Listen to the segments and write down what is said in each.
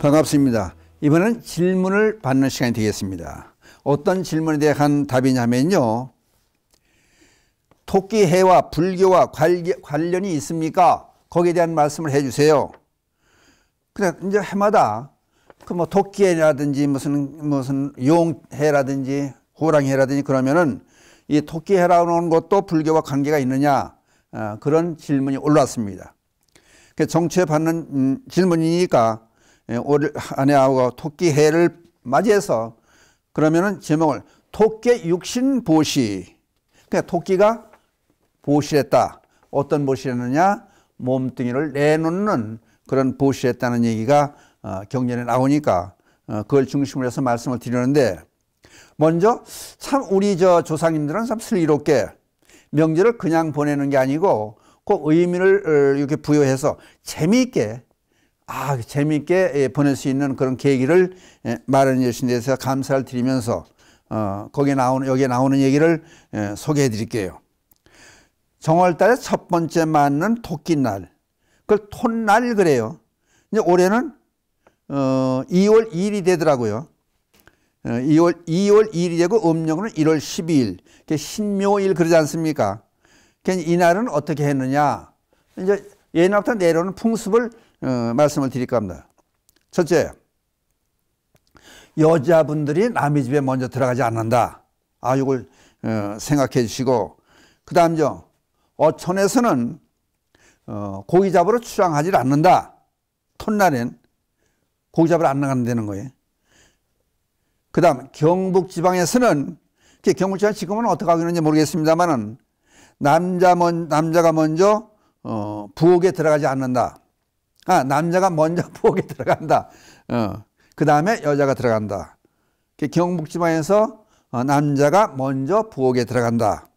반갑습니다. 이번엔 질문을 받는 시간이 되겠습니다. 어떤 질문에 대한 답이냐면요. 토끼해와 불교와 관련이 있습니까? 거기에 대한 말씀을 해주세요. 그래, 이제 해마다 뭐 토끼해라든지 무슨 용해라든지 호랑이해라든지 그러면은 이 토끼해라는 것도 불교와 관계가 있느냐, 그런 질문이 올라왔습니다. 정치에 받는 질문이니까 올 한 해하고 토끼해를 맞이해서 그러면은 제목을 토끼 육신 보시. 그러니까 토끼가 보시했다. 어떤 보시했느냐? 몸뚱이를 내놓는 그런 보시했다는 얘기가 경전에 나오니까 그걸 중심으로 해서 말씀을 드리는데, 먼저 참 우리 조상님들은 참 슬기롭게 명절을 그냥 보내는 게 아니고 꼭 의미를 이렇게 부여해서 재미있게 보낼 수 있는 그런 계기를 마련해 주신 데서 감사를 드리면서 여기에 나오는 얘기를 소개해 드릴게요. 정월달에 첫 번째 맞는 토끼날, 그걸 톳날 그래요. 이제 올해는 2월 2일이 되더라고요. 2월 2일이 되고 음력은 1월 12일, 신묘일 그러지 않습니까? 이 날은 어떻게 했느냐? 이제 옛날부터 내려오는 풍습을 말씀을 드릴까 합니다. 첫째, 여자분들이 남의 집에 먼저 들어가지 않는다. 이걸 생각해 주시고, 그 다음요, 어촌에서는 고기 잡으러 출항하지 않는다. 톳날엔 고기 잡으러 안 나간다는 거예요. 그 다음 경북지방에서는, 경북지방 지금은 어떻게 하고 있는지 모르겠습니다만은, 남자가 먼저 부엌에 들어가지 않는다. 남자가 먼저 부엌에 들어간다. 그 다음에 여자가 들어간다. 경북지방에서 남자가 먼저 부엌에 들어간다.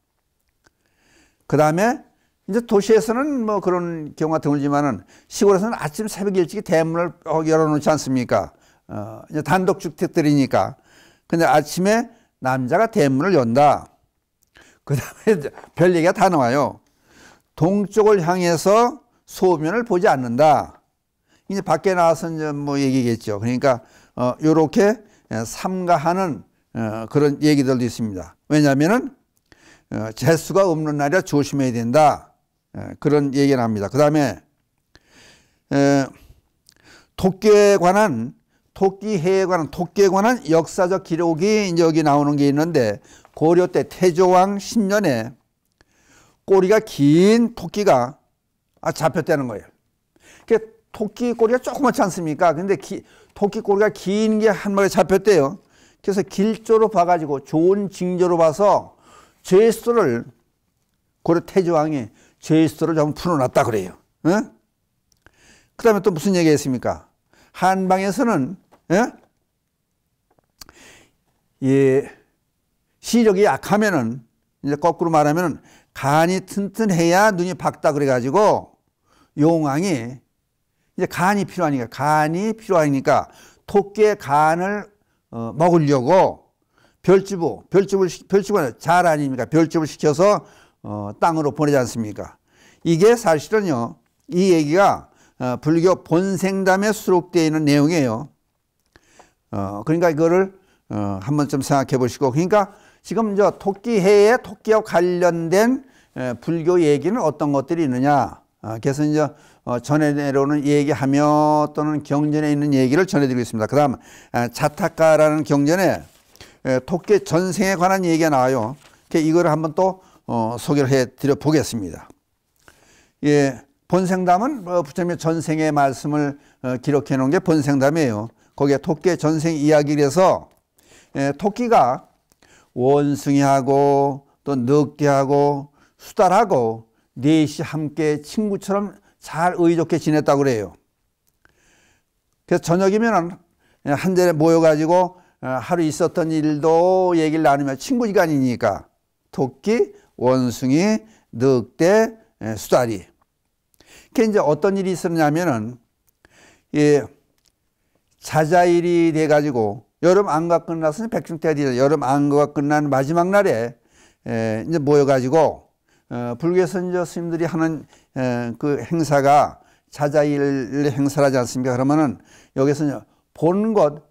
그 다음에 이제 도시에서는 뭐 그런 경우가 드물지만은 시골에서는 아침 새벽 일찍 대문을 열어놓지 않습니까? 이제 단독주택들이니까. 근데 아침에 남자가 대문을 연다. 그 다음에 별 얘기가 다 나와요. 동쪽을 향해서 소변을 보지 않는다. 이제 밖에 나와서 이제 뭐 얘기겠죠. 그러니까 요렇게 삼가하는 그런 얘기들도 있습니다. 왜냐하면은 재수가 없는 날이라 조심해야 된다. 그런 얘기가 납니다. 그 다음에 토끼해에 관한 역사적 기록이 이제 여기 나오는 게 있는데, 고려 때 태조왕 10년에 꼬리가 긴 토끼가 잡혔다는 거예요. 토끼 꼬리가 조그맣지 않습니까? 근데 토끼 꼬리가 긴 게 한 마리 잡혔대요. 그래서 길조로 봐가지고 좋은 징조로 봐서 죄수를, 고려 태조왕이 죄수를 좀 풀어놨다 그래요. 그 다음에 또 무슨 얘기가 있습니까? 한방에서는 시력이 약하면은, 이제 거꾸로 말하면은 간이 튼튼해야 눈이 밝다 그래가지고 용왕이 이제 간이 필요하니까 토끼의 간을 먹으려고 별집을 잘 아닙니까? 별집을 시켜서 땅으로 보내지 않습니까? 이게 사실은요, 이 얘기가 불교 본생담에 수록되어 있는 내용이에요. 그러니까 이거를 한번 좀 생각해 보시고, 그러니까 지금 토끼해에 토끼와 관련된 불교 얘기는 어떤 것들이 있느냐. 그래서 이제 전해 내려오는 얘기하며 또는 경전에 있는 얘기를 전해드리고 있습니다. 그 다음 자타카라는 경전에 토끼 전생에 관한 얘기가 나와요. 이거를 한번 또 소개를 해드려 보겠습니다. 본생담은 부처님의 전생의 말씀을 기록해 놓은 게 본생담이에요. 거기에 토끼의 전생 이야기를 해서 토끼가 원숭이하고 또 늑대하고 수달하고 넷이 함께 친구처럼 잘 의좋게 지냈다고 그래요. 그래서 저녁이면 한 자리에 모여가지고 하루 있었던 일도 얘기를 나누며 친구지간이니까 토끼, 원숭이, 늑대, 수달이. 그게 이제 어떤 일이 있었냐면은 자자일이 돼가지고 여름 안과 끝나서 백중태가 되죠. 여름 안과 끝난 마지막 날에 이제 모여가지고 불교에서 이제 스님들이 하는 그 행사가 자자일 행사라지 않습니까? 그러면은 여기서 본 것,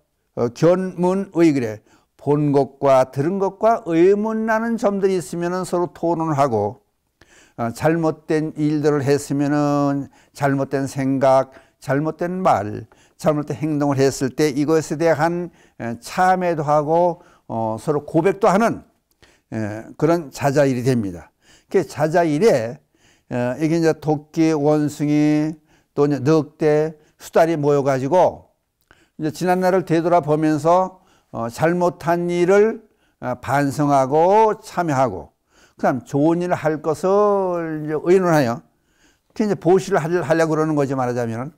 견문의 그래. 본 것과 들은 것과 의문나는 점들이 있으면 서로 토론을 하고, 잘못된 일들을 했으면은 잘못된 생각, 잘못된 말, 잘못된 행동을 했을 때 이것에 대한 참회도 하고 서로 고백도 하는 그런 자자일이 됩니다. 그 자자일에 이게 이제 토끼, 원숭이, 또 이제 늑대, 수달이 모여가지고 이제 지난 날을 되돌아보면서 잘못한 일을 반성하고 참여하고, 그다음 좋은 일을 할 것을 이제 의논하여 그 이제 보시를 하려고 그러는 거죠, 말하자면은.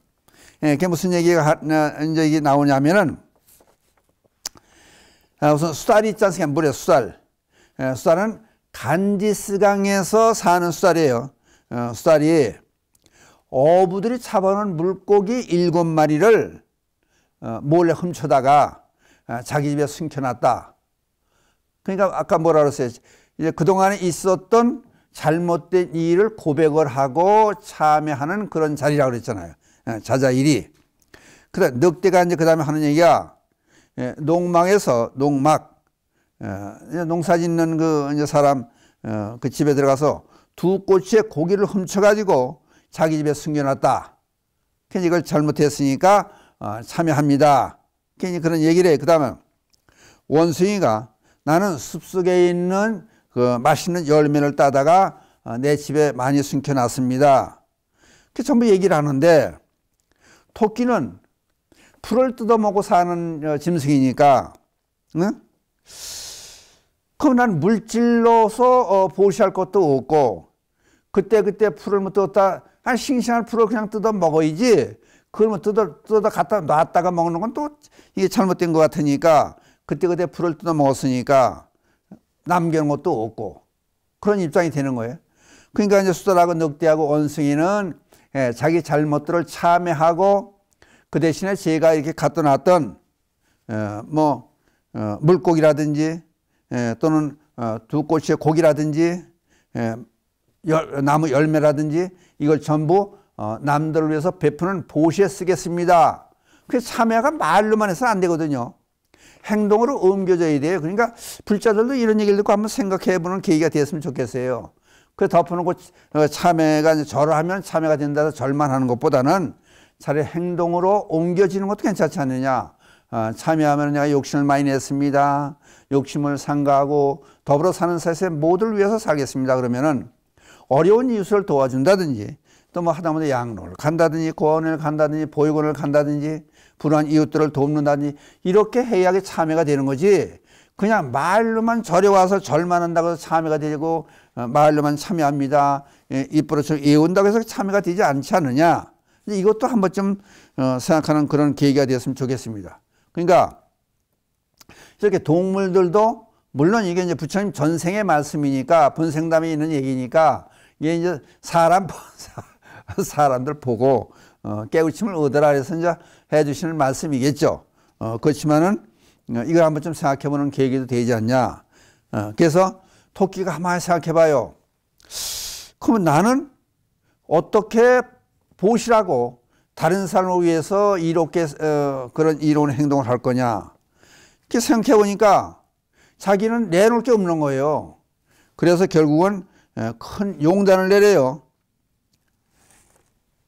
그게 무슨 얘기가 이제 이게 나오냐면은, 우선 수달이 있지 않습니까? 물에 수달. 수달은 간지스강에서 사는 수달이에요. 수달이 어부들이 잡아놓은 물고기 7마리를 몰래 훔쳐다가 자기 집에 숨겨놨다. 그러니까 아까 뭐라 그랬어요? 이제 그동안에 있었던 잘못된 일을 고백을 하고 참여하는 그런 자리라고 그랬잖아요. 자자일이. 그래, 늑대가 이제 그 다음에 하는 얘기가, 농막에서, 농사 짓는 그 이제 사람, 그 집에 들어가서 두 꼬치의 고기를 훔쳐가지고 자기 집에 숨겨놨다. 그래서 이걸 잘못했으니까 참여합니다. 괜히 그런 얘기를 해. 그 다음에 원숭이가 나는 숲속에 있는 그 맛있는 열매를 따다가 내 집에 많이 숨겨놨습니다. 그 전부 얘기를 하는데, 토끼는 풀을 뜯어먹고 사는 짐승이니까, 응? 그럼 난 물질로서 보시할 것도 없고, 그때 풀을 못 뜯었다, 싱싱한 풀을 그냥 뜯어 먹어야지, 그걸 뭐 뜯어 갖다 놨다가 먹는 건 또 이게 잘못된 것 같으니까, 그때 풀을 뜯어 먹었으니까 남겨놓은 것도 없고, 그런 입장이 되는 거예요. 그러니까 이제 수달하고 늑대하고 원숭이는 자기 잘못들을 참회하고, 그 대신에 제가 이렇게 갖다 놨던 물고기라든지 또는 두 꼬치의 고기라든지 나무 열매라든지 이걸 전부 남들을 위해서 베푸는 보시에 쓰겠습니다. 그 참회가 말로만 해서는 안 되거든요. 행동으로 옮겨져야 돼요. 그러니까 불자들도 이런 얘기를 듣고 한번 생각해보는 계기가 됐으면 좋겠어요. 그 덮어놓고 참회가 절을 하면 참회가 된다 해서 절만 하는 것보다는 차라리 행동으로 옮겨지는 것도 괜찮지 않느냐. 참여하면 내가 욕심을 많이 냈습니다. 욕심을 상가하고 더불어 사는 사회에서 모두를 위해서 살겠습니다. 그러면은 어려운 이웃을 도와준다든지, 또 뭐 하다못해 양로를 간다든지, 고아원을 간다든지, 보육원을 간다든지, 불우한 이웃들을 돕는다든지, 이렇게 해야 참여가 되는 거지. 그냥 말로만 절에 와서 절만 한다고 해서 참여가 되고, 말로만 참여합니다, 입으로 예운다고 해서 참여가 되지 않지 않느냐. 이것도 한 번쯤 생각하는 그런 계기가 되었으면 좋겠습니다. 그러니까 이렇게 동물들도, 물론 이게 이제 부처님 전생의 말씀이니까, 본생담에 있는 얘기니까, 이게 이제 사람들 보고 깨우침을 얻으라 해서 이제 해주시는 말씀이겠죠. 그렇지만은 이걸 한번 좀 생각해보는 계기도 되지 않냐. 그래서 토끼가 가만히 생각해봐요. 그러면 나는 어떻게 보시라고 다른 사람을 위해서 이롭게 그런 이로운 행동을 할 거냐. 이렇게 생각해보니까 자기는 내놓을 게 없는 거예요. 그래서 결국은 큰 용단을 내려요.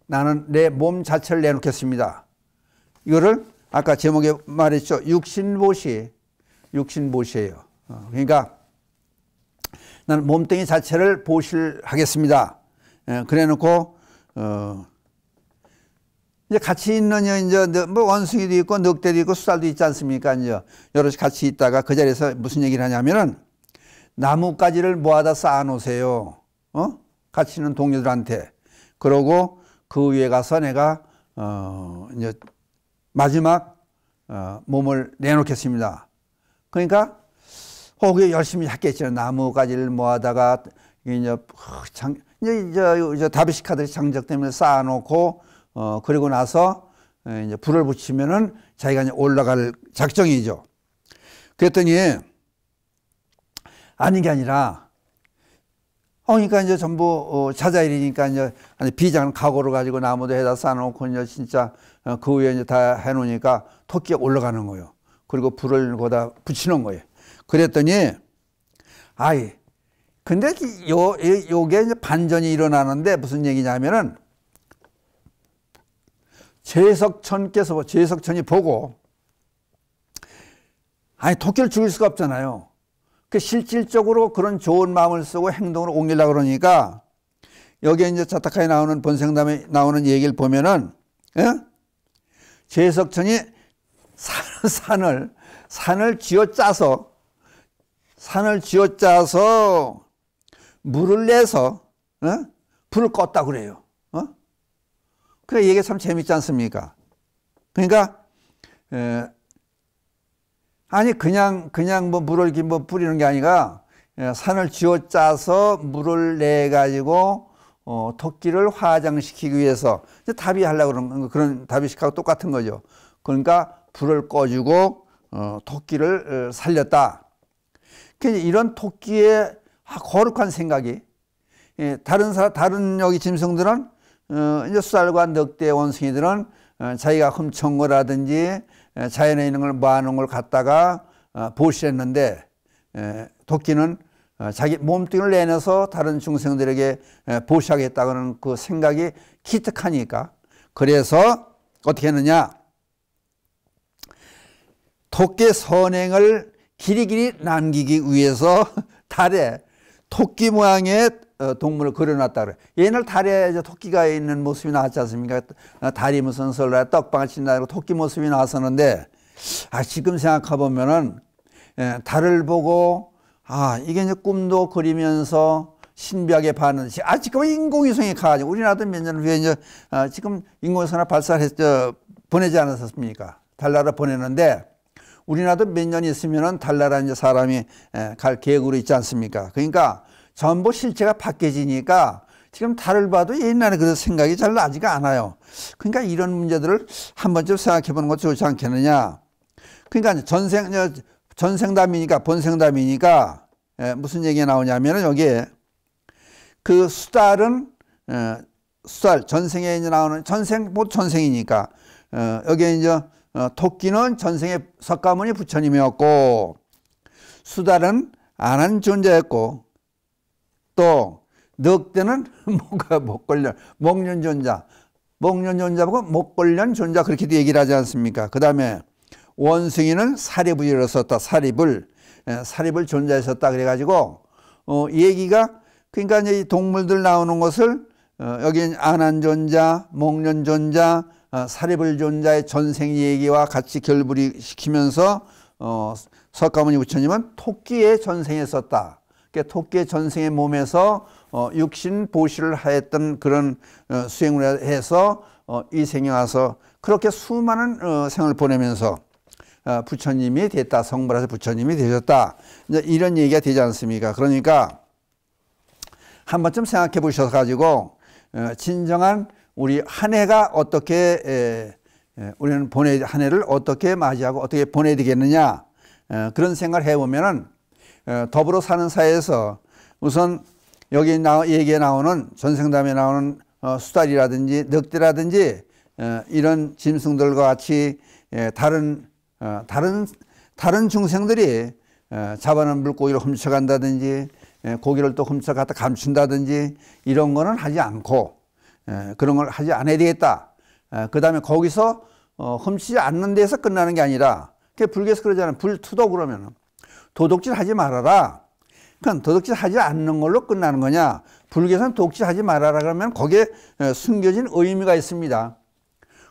나는 내 몸 자체를 내놓겠습니다. 이거를 아까 제목에 말했죠. 육신보시예요. 그러니까 나는 몸뚱이 자체를 보실하겠습니다. 그래 놓고 이제 같이 있는 이제 뭐 원숭이도 있고 늑대도 있고 수달도 있지 않습니까? 이제 여럿이 같이 있다가 그 자리에서 무슨 얘기를 하냐면은, 나뭇가지를 모아다 쌓아놓으세요. 같이 있는 동료들한테. 그러고 그 위에 가서 내가 이제 마지막 몸을 내놓겠습니다. 그러니까 그게 열심히 했겠죠. 나뭇가지를 모아다가 이제 다비시 카드를 장작대문에 쌓아놓고 그리고 나서 이제 불을 붙이면은 자기가 이제 올라갈 작정이죠. 그랬더니 아닌 게 아니라 그러니까 이제 전부 자자일이니까 이제 비장한 각오를 가지고 나무도 해다 쌓아놓고 이제 진짜 그 위에 이제 다 해놓으니까 토끼가 올라가는 거예요. 그리고 불을 거기다 붙이는 거예요. 그랬더니 근데 요게 이제 반전이 일어나는데 무슨 얘기냐면은 제석천이 보고 토끼를 죽일 수가 없잖아요. 그 실질적으로 그런 좋은 마음을 쓰고 행동으로 옮기려고 그러니까 여기에 이제 자타카에 나오는 본생담에 나오는 얘기를 보면은 제석천이 산을 쥐어짜서 물을 내서 불을 껐다 그래요. 그래 이게 참 재밌지 않습니까? 그러니까 그냥 뭐 물을 이렇게 뭐 뿌리는 게 아니라 산을 쥐어짜서 물을 내 가지고 토끼를 화장시키기 위해서 답이 하려고 그러는 그런 답이식하고 똑같은 거죠. 그러니까 불을 꺼주고 토끼를 살렸다. 이런 토끼의 거룩한 생각이 다른 여기 짐승들은 이제 쌀과 늑대 원숭이들은 자기가 훔친 거라든지 자연에 있는 걸 모아놓은 걸 갖다가 보시했는데 토끼는 자기 몸뚱이를 내놔서 다른 중생들에게 보시하겠다는 그 생각이 기특하니까 그래서 어떻게 했느냐 토끼 선행을 길이길이 남기기 위해서 달에 토끼 모양의 동물을 그려놨다 그래. 옛날 달에 토끼가 있는 모습이 나왔지 않습니까? 달이 무슨 설날 떡방을 친다고 토끼 모습이 나왔었는데 지금 생각해 보면은 달을 보고 이게 이제 꿈도 그리면서 신비하게 봤는데 지금은 인공위성이 가가지고 우리나라도 몇 년 후에 이제 지금 인공위성을 보내지 않았습니까? 달나라 보내는데 우리나라도 몇 년 있으면은 달나라 이제 사람이 갈 계획으로 있지 않습니까? 그러니까 전부 실체가 바뀌어지니까 지금 달을 봐도 옛날에 그런 생각이 잘 나지가 않아요. 그러니까 이런 문제들을 한 번쯤 생각해 보는 것도 좋지 않겠느냐. 그러니까 전생담이니까 본생담이니까 무슨 얘기가 나오냐면은 여기에 그 수달은 전생에 이제 나오는 전생이니까 여기에 이제 토끼는 전생의 석가모니 부처님이었고 수달은 안한 존재였고 또 늑대는 목련존자하고 목걸련 존자 그렇게도 얘기를 하지 않습니까? 그 다음에 원숭이는 사리불이라 썼다. 사리불 존자에 썼다. 그래가지고 얘기가 그러니까 이제 이 동물들 나오는 것을 여기 안한 존자, 목련 존자, 사리불 존자의 전생 얘기와 같이 결부리 시키면서 석가모니 부처님은 토끼의 전생에 썼다. 그러니까 토끼의 전생의 몸에서 육신 보시를 하였던 그런 수행을 해서 이 생에 와서 그렇게 수많은 생을 보내면서 부처님이 됐다. 성불해서 부처님이 되셨다. 이제 이런 얘기가 되지 않습니까? 그러니까 한 번쯤 생각해 보셔서 가지고 진정한 우리 한 해가 어떻게 우리는 한 해를 어떻게 맞이하고 어떻게 보내야 되겠느냐 그런 생각을 해보면은 더불어 사는 사회에서 우선 여기 얘기에 나오는 전생담에 나오는 수달이라든지 늑대라든지 이런 짐승들과 같이 다른 중생들이 잡아놓은 물고기를 훔쳐간다든지 고기를 또 훔쳐갔다 감춘다든지 이런 거는 하지 않고 그런 걸 하지 않아야 되겠다. 그 다음에 거기서 훔치지 않는 데서 끝나는 게 아니라 불교에서 그러잖아요. 불투도 그러면 도둑질 하지 말아라. 그러니까 도둑질 하지 않는 걸로 끝나는 거냐. 불교에서는 도둑질 하지 말아라 그러면 거기에 숨겨진 의미가 있습니다.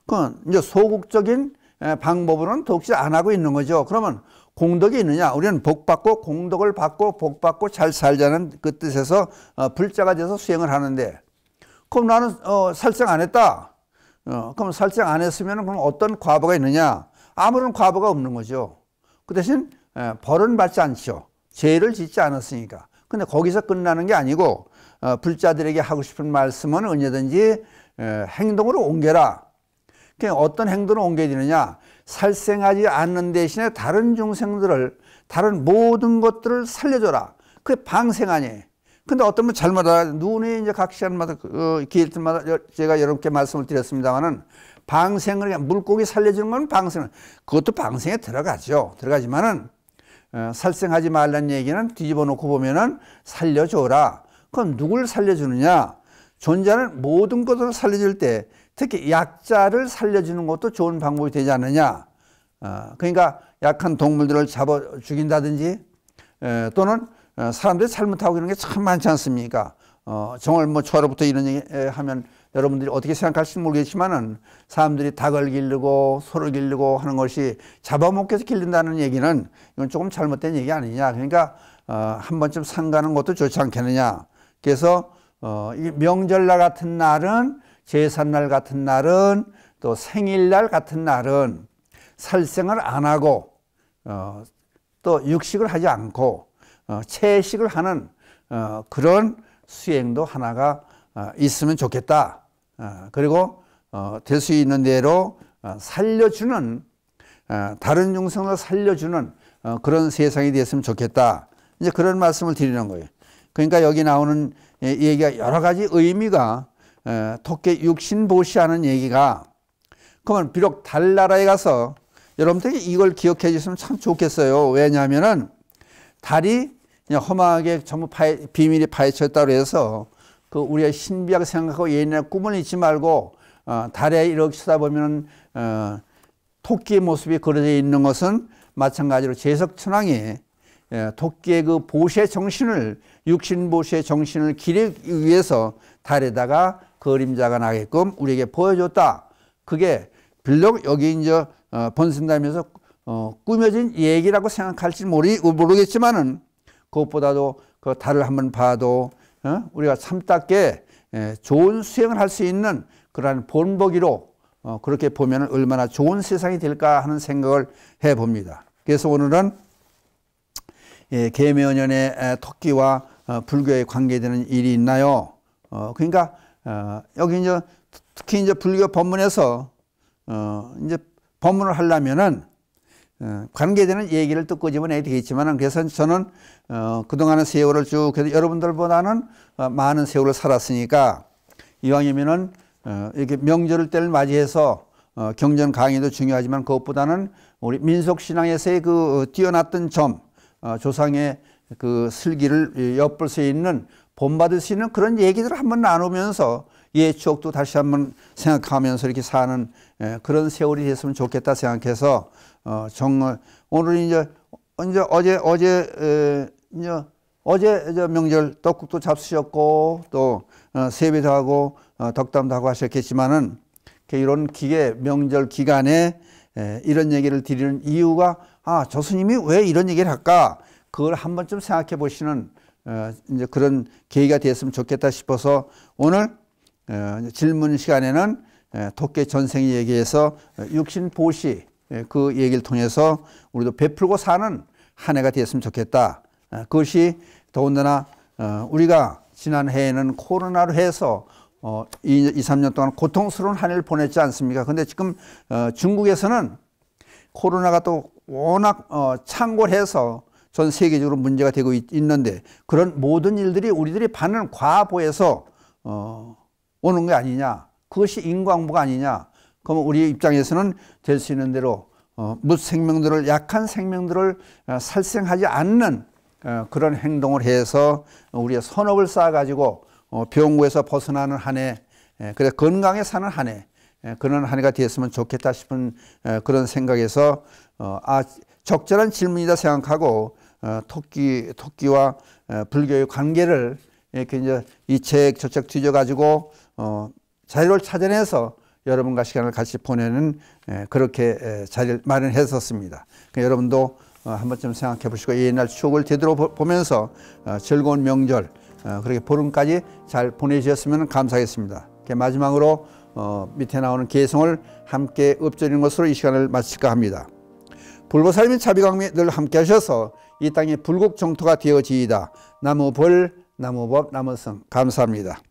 그건 이제 소극적인 방법으로는 도둑질 안 하고 있는 거죠. 그러면 공덕이 있느냐? 우리는 복받고 공덕을 받고 복받고 잘 살자는 그 뜻에서 불자가 돼서 수행을 하는데 그럼 나는 살생 안 했다. 그럼 살생 안 했으면 그럼 어떤 과보가 있느냐? 아무런 과보가 없는 거죠. 그 대신 벌은 받지 않죠. 죄를 짓지 않았으니까. 근데 거기서 끝나는 게 아니고 불자들에게 하고 싶은 말씀은 언제든지 행동으로 옮겨라. 그러니까 어떤 행동을 옮겨야 되느냐? 살생하지 않는 대신에 다른 중생들을 다른 모든 것들을 살려줘라. 그게 방생 아니에요. 근데 어떤 분 잘못 알아. 눈이 이제 각 시간마다, 기일 때마다 제가 여러분께 말씀을 드렸습니다만은 방생을, 물고기 살려주는 건 방생, 그것도 방생에 들어가죠. 들어가지만은, 살생하지 말라는 얘기는 뒤집어 놓고 보면은 살려줘라. 그건 누굴 살려주느냐? 존재하는 모든 것을 살려줄 때 특히 약자를 살려주는 것도 좋은 방법이 되지 않느냐? 그러니까 약한 동물들을 잡아 죽인다든지, 또는 사람들이 잘못하고 이런 게 참 많지 않습니까? 정월 뭐 초하루부터 이런 얘기 하면 여러분들이 어떻게 생각할지 모르겠지만은 사람들이 닭을 기르고 소를 기르고 하는 것이 잡아먹기 위해서 기른다는 얘기는 이건 조금 잘못된 얘기 아니냐. 그러니까 한 번쯤 상가는 것도 좋지 않겠느냐. 그래서 이 명절날 같은 날은, 제삿날 같은 날은, 또 생일날 같은 날은 살생을 안 하고 또 육식을 하지 않고 채식을 하는 그런 수행도 하나가 있으면 좋겠다. 그리고 될 수 있는 대로 살려주는, 다른 중생을 살려주는 그런 세상이 됐으면 좋겠다. 이제 그런 말씀을 드리는 거예요. 그러니까 여기 나오는 얘기가 여러 가지 의미가, 토끼 육신보시하는 얘기가, 그러면 비록 달나라에 가서 여러분들이 이걸 기억해 주시면 참 좋겠어요. 왜냐하면은 달이 그냥 험하게 전부 비밀이 파헤쳤다고 해서 그 우리가 신비하게 생각하고 예인의 꿈을 잊지 말고 달에 이렇게 쳐다보면 토끼의 모습이 그려져 있는 것은 마찬가지로 제석천왕이 토끼의 그 보시의 정신을, 육신보시의 정신을 기리기 위해서 달에다가 그림자가 나게끔 우리에게 보여줬다. 그게 비록 여기 이제 번선다면서 꾸며진 얘기라고 생각할지 모르겠지만은 그것보다도 그 달을 한번 봐도 우리가 참답게 좋은 수행을 할 수 있는 그러한 본보기로 그렇게 보면 얼마나 좋은 세상이 될까 하는 생각을 해봅니다. 그래서 오늘은 계묘년에 토끼와 불교에 관계되는 일이 있나요? 그러니까 여기 이제 특히 이제 불교 법문에서 이제 법문을 하려면은 관계되는 얘기를 또 끄집어내야 되겠지만은, 그래서 저는 그동안의 세월을 쭉 해서 여러분들보다는 많은 세월을 살았으니까 이왕이면은 이렇게 명절 때를 맞이해서 경전 강의도 중요하지만 그것보다는 우리 민속신앙에서의 그 뛰어났던 점, 조상의 그 슬기를 엿볼 수 있는, 본받을 수 있는 그런 얘기들을 한번 나누면서 옛 추억도 다시 한번 생각하면서 이렇게 사는 그런 세월이 됐으면 좋겠다 생각해서 정말 오늘 이제 어제 명절 떡국도 잡수셨고 또 세배도 하고 덕담도 하고 하셨겠지만은 이런 명절 기간에 이런 얘기를 드리는 이유가, 저 스님이 왜 이런 얘기를 할까? 그걸 한 번쯤 생각해 보시는 이제 그런 계기가 됐으면 좋겠다 싶어서 오늘 질문 시간에는 토끼 전생이 얘기해서 육신보시 그 얘기를 통해서 우리도 베풀고 사는 한 해가 됐으면 좋겠다. 그것이 더군다나 우리가 지난 해에는 코로나로 해서 2, 3년 동안 고통스러운 한 해를 보냈지 않습니까? 근데 지금 중국에서는 코로나가 또 워낙 창궐해서 전 세계적으로 문제가 되고 있는데 그런 모든 일들이 우리들이 받는 과보에서 오는 게 아니냐. 그것이 인과응보가 아니냐. 그러면 우리 입장에서는 될 수 있는 대로 무생명들을, 약한 생명들을 살생하지 않는 그런 행동을 해서 우리의 선업을 쌓아가지고 병고에서 벗어나는 한 해, 그래서 건강에 사는 한 해, 그런 한 해가 되었으면 좋겠다 싶은 그런 생각에서 적절한 질문이다 생각하고 토끼와 불교의 관계를 이렇게 이제 이 책 저 책 뒤져가지고 자료를 찾아내서 여러분과 시간을 같이 보내는 그렇게 자리를 마련했었습니다. 그러니까 여러분도 한 번쯤 생각해 보시고 옛날 추억을 되돌아보면서 즐거운 명절 그렇게 보름까지 잘 보내주셨으면 감사하겠습니다. 마지막으로 밑에 나오는 개성을 함께 읊조리는 것으로 이 시간을 마칠까 합니다. 불보살님의 자비광명에 늘 함께 하셔서 이 땅이 불국정토가 되어지이다. 나무벌, 나무법, 나무성. 감사합니다.